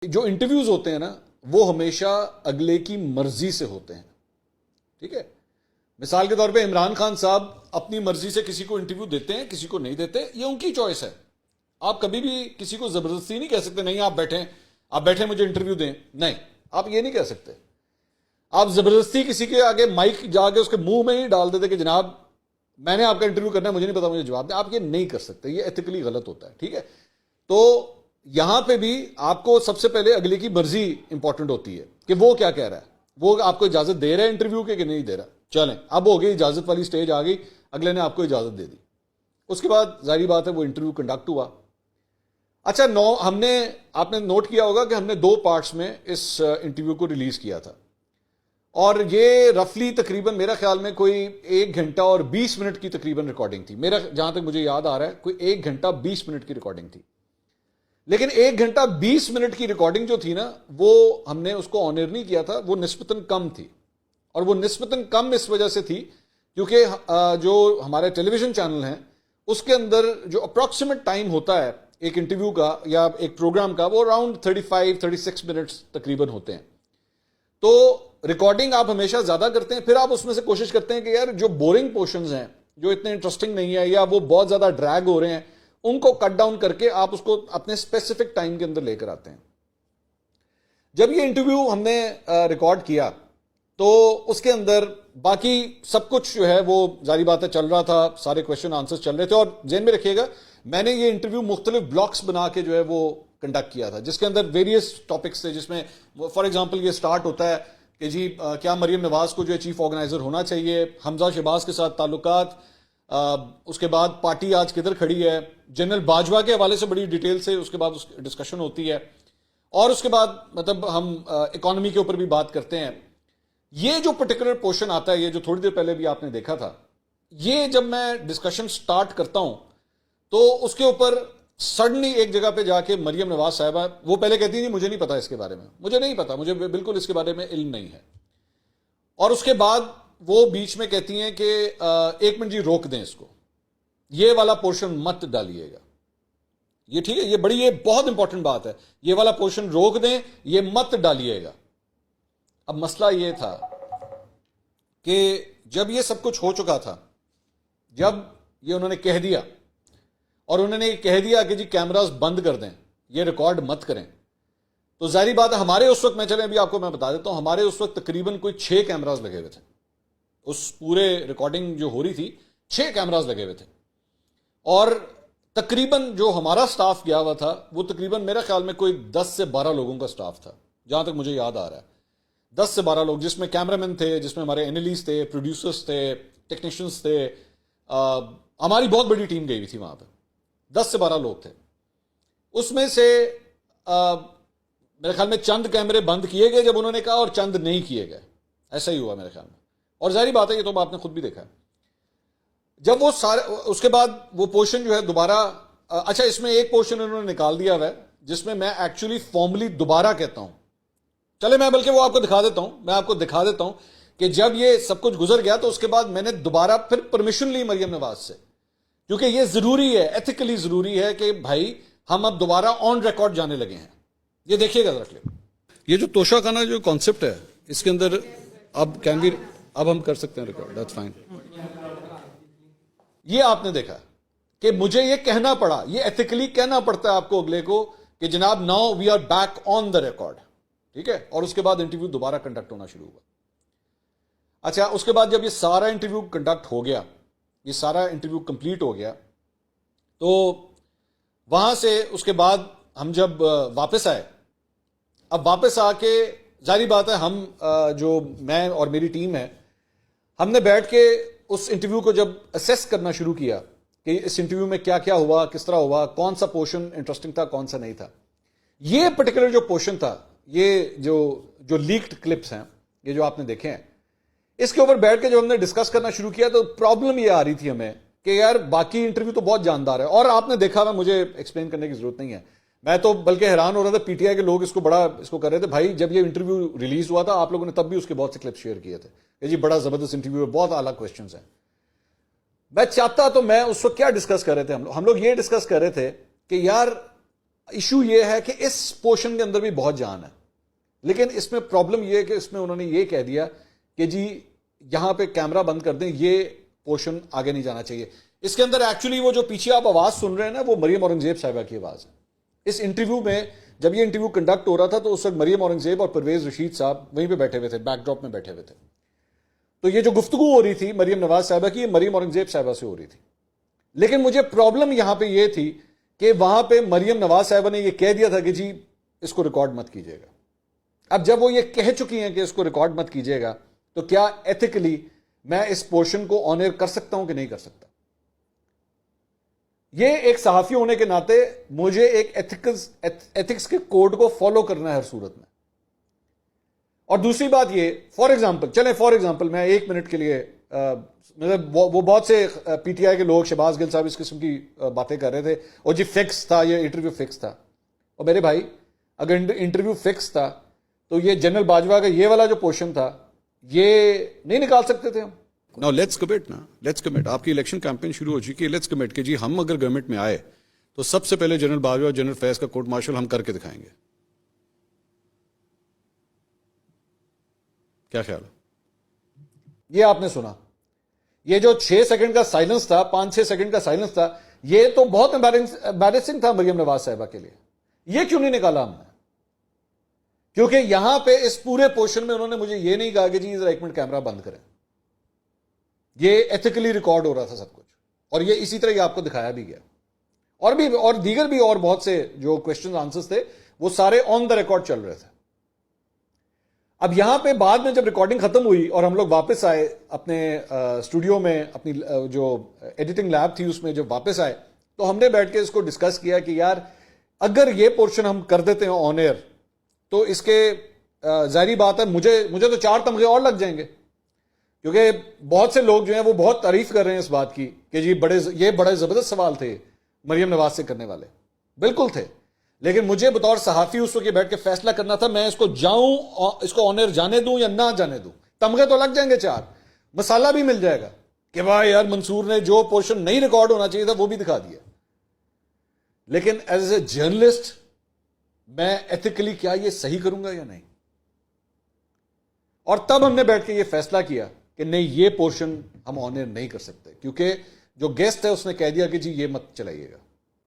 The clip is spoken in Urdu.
جو انٹرویوز ہوتے ہیں نا وہ ہمیشہ اگلے کی مرضی سے ہوتے ہیں. ٹھیک ہے, مثال کے طور پہ عمران خان صاحب اپنی مرضی سے کسی کو انٹرویو دیتے ہیں, کسی کو نہیں دیتے, یہ ان کی چوائس ہے. آپ کبھی بھی کسی کو زبردستی نہیں کہہ سکتے نہیں آپ بیٹھیں مجھے انٹرویو دیں. نہیں, آپ یہ نہیں کہہ سکتے. آپ زبردستی کسی کے آگے مائک جا کے اس کے منہ میں ہی ڈال دیتے کہ جناب میں نے آپ کا انٹرویو کرنا ہے, مجھے نہیں پتا, مجھے جواب دیں. آپ یہ نہیں کر سکتے, یہ ایتھیکلی غلط ہوتا ہے. ٹھیک ہے, تو یہاں پہ بھی آپ کو سب سے پہلے اگلے کی مرضی امپورٹنٹ ہوتی ہے کہ وہ کیا کہہ رہا ہے, وہ آپ کو اجازت دے رہا ہے انٹرویو کے کہ نہیں دے رہا. چلیں, اب ہو گئی اجازت والی سٹیج آ گئی, اگلے نے آپ کو اجازت دے دی. اس کے بعد ظاہری بات ہے وہ انٹرویو کنڈکٹ ہوا. اچھا, آپ نے نوٹ کیا ہوگا کہ ہم نے 2 پارٹس میں اس انٹرویو کو ریلیز کیا تھا, اور یہ رفلی تقریباً میرا خیال میں کوئی 1 گھنٹہ اور 20 منٹ کی تقریباً ریکارڈنگ تھی. میرا جہاں تک مجھے یاد آ رہا ہے کوئی 1 گھنٹہ 20 منٹ کی ریکارڈنگ تھی. لیکن 1 گھنٹہ 20 منٹ کی ریکارڈنگ جو تھی نا, وہ ہم نے اس کو آنر نہیں کیا تھا, وہ نسبتاً کم تھی. اور وہ نسبتاً کم اس وجہ سے تھی کیونکہ جو ہمارے ٹیلی ویژن چینل ہیں اس کے اندر جو اپروکسیمیٹ ٹائم ہوتا ہے ایک انٹرویو کا یا ایک پروگرام کا, وہ اراؤنڈ 35-36 منٹس تقریباً ہوتے ہیں. تو ریکارڈنگ آپ ہمیشہ زیادہ کرتے ہیں, پھر آپ اس میں سے کوشش کرتے ہیں کہ یار جو بورنگ پورشنز ہیں, جو اتنے انٹرسٹنگ نہیں ہے یا وہ بہت زیادہ ڈریگ ہو رہے ہیں, ان کو کٹ ڈاؤن کر کے آپ اس کو اپنے اسپیسیفک ٹائم کے اندر لے کر آتے ہیں. جب یہ انٹرویو ہم نے ریکارڈ کیا تو اس کے اندر باقی سب کچھ جو ہے وہ ظاہری بات ہے چل رہا تھا, سارے کویشچن آنسر چل رہے تھے. اور ذہن میں رکھیے گا میں نے یہ انٹرویو مختلف بلاکس بنا کے جو ہے وہ کنڈکٹ کیا تھا, جس کے اندر ویریس ٹاپکس تھے, جس میں فار ایگزامپل یہ سٹارٹ ہوتا ہے کہ جی کیا مریم نواز کو جو ہے چیف آرگنائزر ہونا چاہیے, حمزہ شہباز کے ساتھ تعلقات, اس کے بعد پارٹی آج کدھر کھڑی ہے, جنرل باجوہ کے حوالے سے بڑی ڈیٹیل سے اس کے بعد ڈسکشن ہوتی ہے, اور اس کے بعد مطلب ہم اکانومی کے اوپر بھی بات کرتے ہیں. یہ جو پرٹیکولر پورشن آتا ہے, یہ جو تھوڑی دیر پہلے بھی آپ نے دیکھا تھا, یہ جب میں ڈسکشن سٹارٹ کرتا ہوں تو اس کے اوپر سڈنلی ایک جگہ پہ جا کے مریم نواز صاحبہ وہ پہلے کہتی تھی مجھے نہیں پتا اس کے بارے میں, مجھے نہیں پتا, مجھے بالکل اس کے بارے میں علم نہیں ہے. اور اس کے بعد وہ بیچ میں کہتی ہیں کہ 1 منٹ جی روک دیں اس کو, یہ والا پورشن مت ڈالیے گا. یہ ٹھیک ہے, یہ بہت امپورٹنٹ بات ہے, یہ والا پورشن روک دیں, یہ مت ڈالیے گا. اب مسئلہ یہ تھا کہ جب یہ سب کچھ ہو چکا تھا, جب یہ انہوں نے کہہ دیا اور انہوں نے کہہ دیا کہ جی کیمراز بند کر دیں, یہ ریکارڈ مت کریں, تو ظاہری بات ہے ہمارے اس وقت, میں چلیں ابھی آپ کو میں بتا دیتا ہوں, ہمارے اس وقت تقریباً کوئی 6 کیمراز لگے ہوئے تھے. اس پورے ریکارڈنگ جو ہو رہی تھی 6 کیمراز لگے ہوئے تھے, اور تقریباً جو ہمارا سٹاف گیا ہوا تھا وہ تقریباً میرا خیال میں کوئی 10 سے 12 لوگوں کا سٹاف تھا, جہاں تک مجھے یاد آ رہا ہے 10 سے 12 لوگ, جس میں کیمرہ مین تھے, جس میں ہمارے اینالسٹ تھے, پروڈیوسرز تھے, ٹیکنیشینز تھے, ہماری بہت بڑی ٹیم گئی ہوئی تھی وہاں پہ, 10 سے 12 لوگ تھے. اس میں سے میرے خیال میں چند کیمرے بند کیے گئے جب انہوں نے کہا, اور چند نہیں کیے گئے, ایسا ہی ہوا میرے خیال میں. اور ظاہری بات ہے یہ تو آپ نے خود بھی دیکھا ہے. جب وہ سارے اس کے بعد وہ پورشن جو ہے دوبارہ, اچھا اس میں ایک پورشن انہوں نے نکال دیا ہوا ہے جس میں ایکچولی فارملی دوبارہ کہتا ہوں, چلے میں بلکہ وہ آپ کو دکھا دیتا ہوں, میں آپ کو دکھا دیتا ہوں کہ جب یہ سب کچھ گزر گیا تو اس کے بعد میں نے دوبارہ پھر پرمیشن لی مریم نواز سے, کیونکہ یہ ضروری ہے, ایتھیکلی ضروری ہے کہ بھائی ہم اب دوبارہ آن ریکارڈ جانے لگے ہیں. یہ دیکھیے گا ذرا کلپ, یہ جو توشہ خانہ جو کانسیپٹ ہے اس کے اندر اب ہم کر سکتے ہیں ریکارڈ, دیٹس فائن. یہ آپ نے دیکھا کہ مجھے یہ کہنا پڑا, یہ ایتھیکلی کہنا پڑتا ہے آپ کو اگلے کو کہ جناب now we are back on the record, ٹھیک ہے. اور اس کے بعد انٹرویو دوبارہ کنڈکٹ ہونا شروع ہوا. اچھا اس کے بعد جب یہ سارا انٹرویو کنڈکٹ ہو گیا, یہ سارا انٹرویو کمپلیٹ ہو گیا, تو وہاں سے اس کے بعد ہم جب واپس آئے, اب واپس آ کے ظاہری بات ہے ہم جو میں اور میری ٹیم ہے, ہم نے بیٹھ کے اس انٹرویو کو جب اسیس کرنا شروع کیا کہ اس انٹرویو میں کیا کیا ہوا, کس طرح ہوا, کون سا پورشن انٹرسٹنگ تھا, کون سا نہیں تھا. یہ پرٹیکولر جو پورشن تھا, یہ جو لیکڈ کلپس ہیں, یہ جو آپ نے دیکھے ہیں, اس کے اوپر بیٹھ کے جب ہم نے ڈسکس کرنا شروع کیا تو پرابلم یہ آ رہی تھی ہمیں کہ یار باقی انٹرویو تو بہت جاندار ہے, اور آپ نے دیکھا ہوا, مجھے ایکسپلین کرنے کی ضرورت نہیں ہے, میں تو بلکہ حیران ہو رہا تھا, پی ٹی آئی کے لوگ اس کو کر رہے تھے, بھائی جب یہ انٹرویو ریلیز ہوا تھا آپ لوگوں نے تب بھی اس کے بہت سے کلپ شیئر کیے تھے کہ جی بڑا زبردست انٹرویو ہے, بہت اعلیٰ کویشچنز ہیں. میں چاہتا تو میں اس وقت کیا ڈسکس کر رہے تھے, ہم لوگ یہ ڈسکس کر رہے تھے کہ یار ایشو یہ ہے کہ اس پورشن کے اندر بھی بہت جان ہے، لیکن اس میں پرابلم یہ ہے کہ اس میں انہوں نے یہ کہہ دیا کہ جی یہاں پہ کیمرہ بند کر دیں، یہ پورشن آگے نہیں جانا چاہیے. اس کے اندر ایکچولی وہ جو پیچھے آپ آواز سن رہے ہیں نا، وہ مریم اورنگزیب صاحبہ کی آواز ہے. اس انٹرویو میں جب یہ انٹرویو کنڈکٹ ہو رہا تھا تو اس وقت مریم اورنگزیب اور پرویز رشید صاحب وہیں پہ بیٹھے ہوئے تھے، بیک ڈراپ میں بیٹھے ہوئے تھے. تو یہ جو گفتگو ہو رہی تھی مریم نواز صاحبہ کی، یہ مریم اورنگزیب صاحبہ سے ہو رہی تھی. لیکن مجھے پرابلم یہاں پہ یہ تھی کہ وہاں پہ مریم نواز صاحبہ نے یہ کہہ دیا تھا کہ جی اس کو ریکارڈ مت کیجیے گا. اب جب وہ یہ کہہ چکی ہیں کہ اس کو ریکارڈ مت کیجیے گا، تو کیا ایتھیکلی میں اس پورشن کو آن ایئر کر سکتا ہوں کہ نہیں کر سکتا؟ یہ ایک صحافی ہونے کے ناطے مجھے ایک ایتھکس کے کوڈ کو فالو کرنا ہے ہر صورت میں. اور دوسری بات یہ، فار ایگزامپل میں 1 منٹ کے لیے وہ بہت سے پی ٹی آئی کے لوگ، شہباز گل صاحب اس قسم کی باتیں کر رہے تھے، اور جی فکس تھا، یہ انٹرویو فکس تھا. اور میرے بھائی اگر انٹرویو فکس تھا تو یہ جنرل باجوہ کا یہ والا جو پورشن تھا یہ نہیں نکال سکتے تھے ہم؟ Now let's commit نا، let's commit. آپ کی الیکشن کیمپین شروع ہو چکی ہے، let's commit کہ جی ہم اگر گورنمنٹ میں آئے تو سب سے پہلے جنرل باجوہ اور جنرل فیض کا کورٹ مارشل ہم کر کے دکھائیں گے. کیا خیال ہے؟ یہ آپ نے سنا، یہ جو 6 سیکنڈ کا سائلنس تھا، 5-6 سیکنڈ کا سائلنس تھا، یہ تو بہت امبیرسنگ تھا مریم نواز صاحبہ کے لیے. یہ کیوں نہیں نکالا ہم نے؟ کیونکہ یہاں پہ اس پورے پورشن میں انہوں نے مجھے یہ نہیں کہا کہ جی ذرا 1 منٹ کیمرہ بند کریں. یہ ایتھیکلی ریکارڈ ہو رہا تھا سب کچھ، اور یہ اسی طرح یہ آپ کو دکھایا بھی گیا. اور دیگر بھی اور بہت سے جو کوشچن آنسرز تھے وہ سارے آن دا ریکارڈ چل رہے تھے. اب یہاں پہ بعد میں جب ریکارڈنگ ختم ہوئی اور ہم لوگ واپس آئے اپنے اسٹوڈیو میں، اپنی جو ایڈیٹنگ لیب تھی اس میں جب واپس آئے تو ہم نے بیٹھ کے اس کو ڈسکس کیا کہ یار اگر یہ پورشن ہم کر دیتے ہیں آن ایئر تو اس کے ظاہری بات ہے مجھے تو 4 تمغے اور لگ جائیں گے، کیونکہ بہت سے لوگ جو ہیں وہ بہت تعریف کر رہے ہیں اس بات کی کہ جی یہ بڑے زبردست سوال تھے مریم نواز سے کرنے والے. بالکل تھے، لیکن مجھے بطور صحافی اس وقت بیٹھ کے فیصلہ کرنا تھا میں اس کو اس کو آن ایئر جانے دوں یا نہ جانے دوں. تمغے تو لگ جائیں گے 4، مسالہ بھی مل جائے گا کہ بھائی یار منصور نے جو پورشن نہیں ریکارڈ ہونا چاہیے تھا وہ بھی دکھا دیا. لیکن ایز اے جرنلسٹ میں ایتھیکلی کیا یہ صحیح کروں گا یا نہیں؟ اور تب ہم نے بیٹھ کے یہ فیصلہ کیا کہ نہیں، یہ پورشن ہم آن ایئر نہیں کر سکتے، کیونکہ جو گیسٹ ہے اس نے کہہ دیا کہ جی یہ مت چلائیے گا.